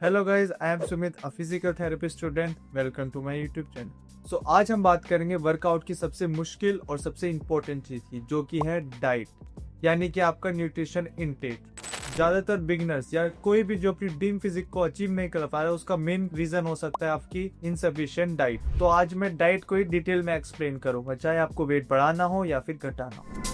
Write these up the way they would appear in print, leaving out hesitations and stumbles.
Hello guys, I am Sumit, a physical therapy student. Welcome to my YouTube channel. So आज हम बात करेंगे workout की सबसे मुश्किल और सबसे इम्पोर्टेंट चीज़ की, जो कि है डाइट, यानी कि आपका न्यूट्रिशन इनटेक। ज़्यादातर बिगनर्स या कोई भी जो अपनी ड्रीम फिजिक को अचीव नहीं कर पा रहा है, उसका मेन रीज़न हो सकता है आपकी इनसफिशिएंट डाइट। तो आज मैं डाइट को ही डिटेल में एक्सप्लेन करूंगा, चाहे आपको वेट बढ़ाना हो या फिर घटाना हो।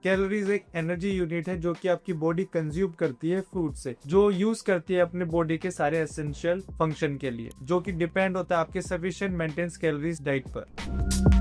कैलोरीज एक एनर्जी यूनिट है जो कि आपकी बॉडी कंज्यूम करती है फूड से, जो यूज करती है अपने बॉडी के सारे एसेंशियल फंक्शन के लिए, जो कि डिपेंड होता है आपके सफिशिएंट मेंटेनेंस कैलोरीज डाइट पर।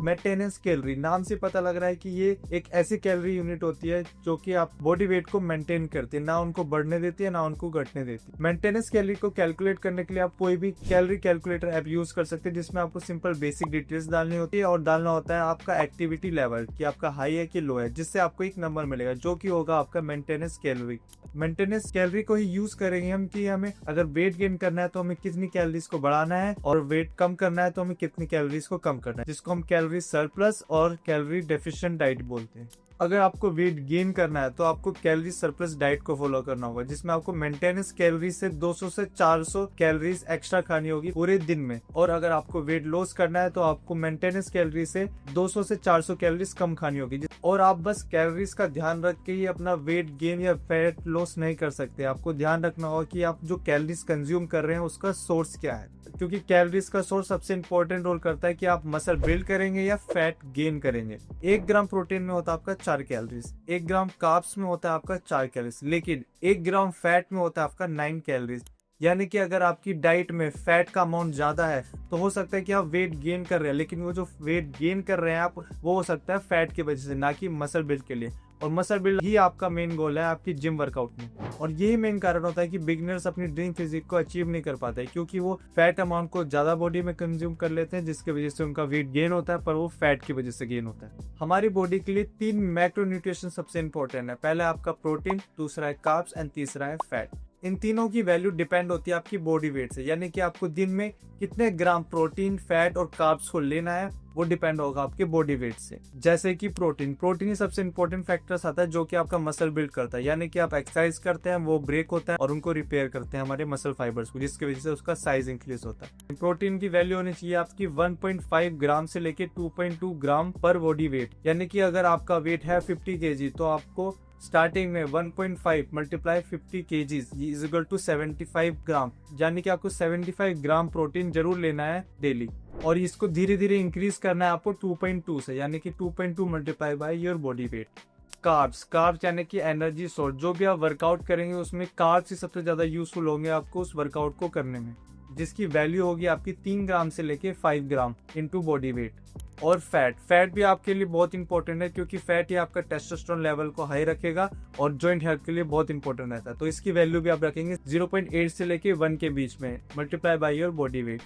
मेंटेनेंस कैलोरी नाम से पता लग रहा है कि ये एक ऐसी कैलोरी यूनिट होती है जो कि आप बॉडी वेट को मेंटेन करती है, ना उनको बढ़ने देती है ना उनको घटने देती है। मेंटेनेंस कैलोरी को कैलकुलेट करने के लिए आप कोई भी कैलोरी कैलकुलेटर ऐप यूज कर सकते हैं, जिसमें आपको सिंपल बेसिक डिटेल्स डालनी होती है और डालना होता है आपका एक्टिविटी लेवल कि आपका हाई है कि लो है, जिससे आपको एक नंबर मिलेगा जो कि होगा आपका मेंटेनेंस कैलोरी। मेंटेनेंस कैलोरी को ही यूज करेंगे हम कि हमें अगर वेट गेन करना है तो हमें कितनी कैलोरीज को बढ़ाना है, और वेट कम करना है तो हमें कितनी कैलोरीज को कम करना है, जिसको हम कैलोरी सरप्लस और कैलोरी डेफिशिएंट डाइट बोलते हैं। अगर आपको वेट गेन करना है तो आपको कैलोरी सरप्लस डाइट को फॉलो करना होगा, जिसमें आपको मेंटेनेंस कैलोरी से 200 से 400 कैलोरीज एक्स्ट्रा खानी होगी पूरे दिन में। और अगर आपको वेट लॉस करना है तो आपको मेंटेनेंस कैलोरी से 200 से 400 कैलोरीज कम खानी होगी। और आप बस कैलोरीज का ध्यान रख के ही अपना वेट गेन या फैट लॉस नहीं कर सकते। आपको ध्यान रखना होगा कि आप जो कैलोरीज कंज्यूम कर रहे हैं उसका सोर्स क्या है, क्योंकि कैलोरीज का सोर्स सबसे इंपॉर्टेंट रोल करता है कि आप मसल बिल्ड करेंगे या फैट गेन करेंगे। 1 ग्राम प्रोटीन में होता है आपका 4 कैलोरीज, 1 ग्राम कार्ब्स में होता है आपका 4 कैलोरीज, लेकिन 1 ग्राम फैट में होता है आपका 9 कैलोरीज। यानी कि अगर आपकी डाइट में फैट का अमाउंट ज्यादा है तो हो सकता है कि आप वेट गेन कर रहे हैं, लेकिन वो जो वेट गेन कर रहे हैं आप, वो हो सकता है फैट की वजह से, ना कि मसल बिल्ड के लिए। और मसल बिल्ड ही आपका मेन गोल है आपकी जिम वर्कआउट में। और यही मेन कारण होता है कि बिगिनर्स अपनी ड्रीम फिजिक को अचीव नहीं कर पाते, क्योंकि वो फैट अमाउंट को ज्यादा बॉडी में कंज्यूम कर लेते हैं, जिसकी वजह से उनका वेट गेन होता है, पर वो फैट की वजह से गेन होता है। हमारी बॉडी के लिए 3 मैक्रो न्यूट्रिशन सबसे इंपॉर्टेंट है। पहला आपका प्रोटीन, दूसरा है कार्ब्स एंड तीसरा है फैट। इन तीनों की वैल्यू डिपेंड होती है आपकी बॉडी वेट से, यानी कि आपको दिन में कितने ग्राम प्रोटीन, फैट और कार्ब्स को लेना है वो डिपेंड होगा आपके बॉडी वेट से। जैसे कि प्रोटीन ही सबसे इंपॉर्टेंट फैक्टर्स आता है जो कि आपका मसल बिल्ड करता है, यानी कि आप एक्सरसाइज करते हैं, वो ब्रेक होता है और उनको रिपेयर करते हैं हमारे मसल फाइबर्स को, जिसकी वजह से उसका साइज इंक्रीज होता है। प्रोटीन की वैल्यू होनी चाहिए आपकी 1.5 ग्राम से लेके 2.2 ग्राम पर बॉडी वेट, यानी कि अगर आपका वेट है 50 kg तो आपको स्टार्टिंग में 1.5 multiply 50 kg is equal to 75 gram, यानी कि आपको 75 ग्राम प्रोटीन जरूर लेना है डेली। और इसको धीरे धीरे इंक्रीज करना है आपको 2.2 से, यानी कि 2.2 multiply by your body weight. Carbs यानी कि एनर्जी सोर्स, जो भी आप वर्कआउट करेंगे उसमें कार्ब्स ही सबसे ज्यादा यूजफुल होंगे आपको उस वर्कआउट को करने में, जिसकी वैल्यू होगी आपकी 3 ग्राम से लेके 5 ग्राम इनटू बॉडी वेट। और फैट भी आपके लिए बहुत इंपॉर्टेंट है, क्योंकि फैट ही आपका टेस्टोस्टेरोन लेवल को हाई रखेगा और जॉइंट हेल्थ के लिए बहुत इंपॉर्टेंट रहता है। तो इसकी वैल्यू भी आप रखेंगे 0.8 से लेके 1 के बीच में, multiply by your body weight.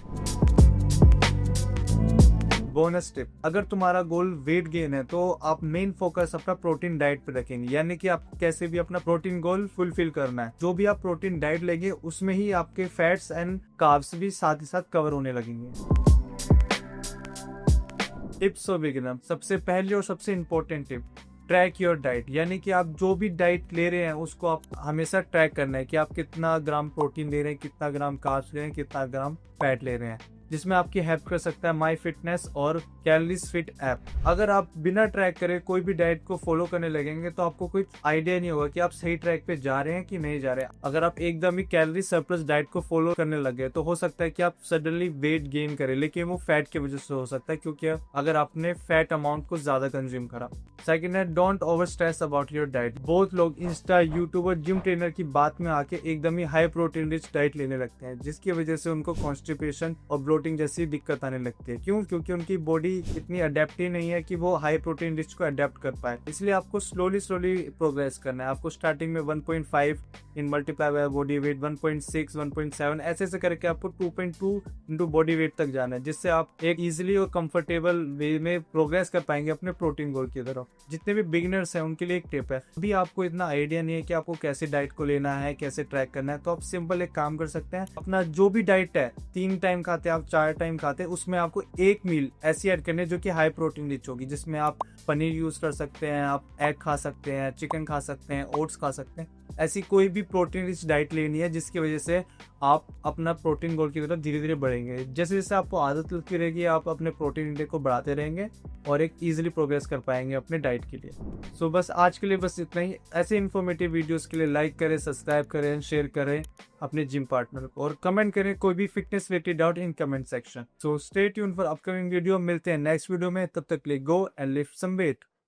Bonus tip, अगर तुम्हारा गोल वेट गेन है तो आप मेन फोकस अपना प्रोटीन डाइट पे रखेंगे, यानी कि आप कैसे भी अपना प्रोटीन गोल फुलफिल करना है। जो भी आप प्रोटीन डाइट लेंगे उसमें ही आपके फैट्स एंड कार्ब्स भी साथ ही साथ कवर होने लगेंगे। टिप्स फॉर बिगिनर, सबसे पहले और सबसे important tip, track your diet, यानी कि आप जो भी डाइट ले रहे हैं उसको आप हमेशा ट्रैक करना है कि आप कितना ग्राम प्रोटीन ले रहे हैं, कितना ग्राम कार्ब्स ले रहे हैं, कितना ग्राम फैट ले रहे हैं, जिसमें आपकी हेल्प कर सकता है माई फिटनेस और कैलोरीज फिट ऐप। अगर आप बिना ट्रैक करे कोई भी डाइट को फॉलो करने लगेंगे तो आपको कोई आइडिया नहीं होगा कि आप सही ट्रैक पे जा रहे हैं कि नहीं जा रहे हैं। अगर आप एकदम ही कैलोरी सरप्लस डाइट को फॉलो करने लगे तो हो सकता है कि आप सडनली वेट गेन करें, लेकिन वो फैट की वजह से हो सकता है, क्योंकि अगर आपने फैट अमाउंट को ज्यादा कंज्यूम करा। सेकेंड है, don't over stress about your diet. बहुत लोग इंस्टा, यूट्यूब और जिम ट्रेनर की बात में आके एकदम ही हाई प्रोटीन रिच डाइट लेने लगते हैं, जिसकी वजह से उनको कॉन्स्टिपेशन और ब्लोटिंग जैसी दिक्कत आने लगती है। क्यों? क्योंकि उनकी बॉडी इतनी अडेप्टिव नहीं है कि वो हाई प्रोटीन रिच को अडेप्ट कर पाए। इसलिए आपको स्लोली प्रोग्रेस करना है। आपको स्टार्टिंग में 1.5 इन मल्टीप्लाई बाय बॉडी वेट, 1.6, 1.7 ऐसे करके आपको 2.2 इंटू बॉडी वेट तक जाना है, जिससे आप एक इजीली और कंफर्टेबल वे में प्रोग्रेस कर पाएंगे अपने प्रोटीन गोल की तरफ। जितने भी बिगिनर्स हैं उनके लिए एक टिप है, अभी आपको इतना आइडिया नहीं है कि आपको कैसे डाइट को लेना है, कैसे ट्रैक करना है, तो आप सिंपल एक काम कर सकते हैं, अपना जो भी डाइट है 3 टाइम खाते हैं आप आप 4 टाइम खाते हैं उसमें आपको एक मील ऐसी ऐड करनी है जो कि हाई प्रोटीन रिच होगी, जिसमें आप पनीर यूज कर सकते हैं, आप एग खा सकते हैं, चिकन खा सकते हैं, ओट्स खा सकते हैं। ऐसी कोई भी प्रोटीन रिच डाइट लेनी है जिसकी वजह से आप अपना प्रोटीन गोल की तरफ धीरे धीरे बढ़ेंगे। जैसे जैसे आपको आदत लगती रहेगी आप अपने प्रोटीन इंटेक को बढ़ाते रहेंगे और एक इजीली प्रोग्रेस कर पाएंगे अपने डाइट के लिए। सो बस आज के लिए बस इतना ही। ऐसे इन्फॉर्मेटिव वीडियोस के लिए लाइक करें, सब्सक्राइब करें, शेयर करें अपने जिम पार्टनर को, और कमेंट करें कोई भी fitness related doubt in comment section. So stay tune for upcoming video. मिलते हैं नेक्स्ट वीडियो में, तब तक के लिए go and lift some wait.